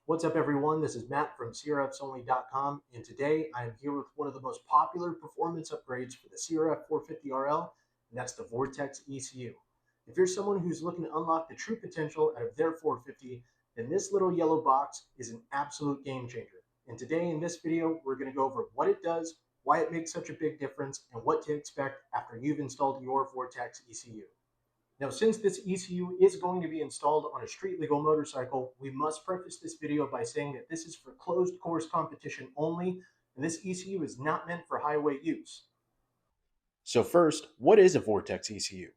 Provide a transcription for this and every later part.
What's up, everyone? This is Matt from CRFsonly.com, and today I am here with one of the most popular performance upgrades for the CRF450RL, and that's the Vortex ECU. If you're someone who's looking to unlock the true potential out of their 450, then this little yellow box is an absolute game changer. And today in this video, we're going to go over what it does, why it makes such a big difference, and what to expect after you've installed your Vortex ECU. Now, since this ECU is going to be installed on a street legal motorcycle, we must preface this video by saying that this is for closed course competition only, and this ECU is not meant for highway use. So first, what is a Vortex ECU?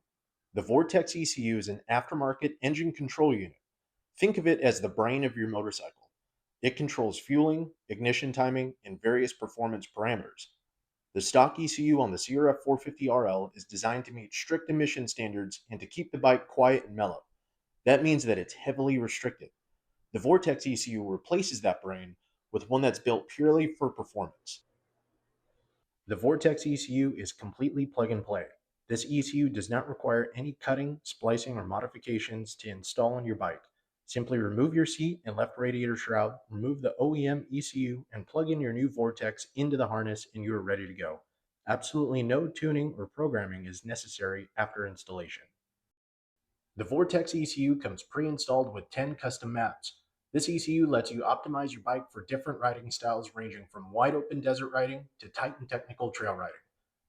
The Vortex ECU is an aftermarket engine control unit. Think of it as the brain of your motorcycle. It controls fueling, ignition timing, and various performance parameters. The stock ECU on the CRF450RL is designed to meet strict emission standards and to keep the bike quiet and mellow. That means that it's heavily restricted. The Vortex ECU replaces that brain with one that's built purely for performance. The Vortex ECU is completely plug and play. This ECU does not require any cutting, splicing, or modifications to install on your bike. Simply remove your seat and left radiator shroud, remove the OEM ECU, and plug in your new Vortex into the harness, and you are ready to go. Absolutely no tuning or programming is necessary after installation. The Vortex ECU comes pre-installed with 10 custom maps. This ECU lets you optimize your bike for different riding styles ranging from wide open desert riding to tight and technical trail riding.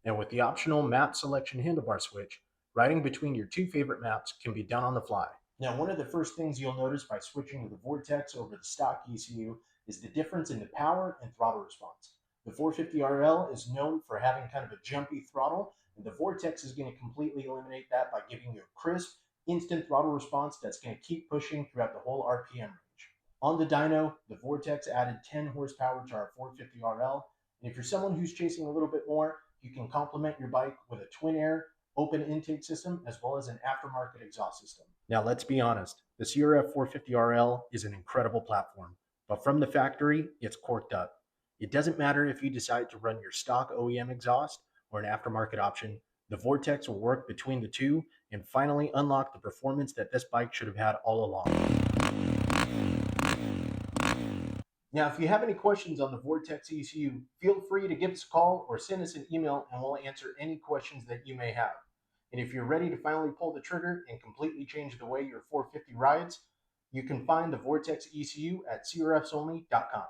And with the optional map selection handlebar switch, riding between your two favorite maps can be done on the fly. Now, one of the first things you'll notice by switching to the Vortex over the stock ECU is the difference in the power and throttle response. The 450RL is known for having kind of a jumpy throttle, and the Vortex is going to completely eliminate that by giving you a crisp, instant throttle response that's going to keep pushing throughout the whole RPM range. On the dyno, the Vortex added 10 horsepower to our 450RL, and if you're someone who's chasing a little bit more, you can complement your bike with a twin air open intake system as well as an aftermarket exhaust system. Now, let's be honest, the CRF450RL is an incredible platform, but from the factory, it's corked up. It doesn't matter if you decide to run your stock OEM exhaust or an aftermarket option, the Vortex will work between the two and finally unlock the performance that this bike should have had all along. Now, if you have any questions on the Vortex ECU, feel free to give us a call or send us an email and we'll answer any questions that you may have. And if you're ready to finally pull the trigger and completely change the way your 450 rides, you can find the Vortex ECU at crfsonly.com.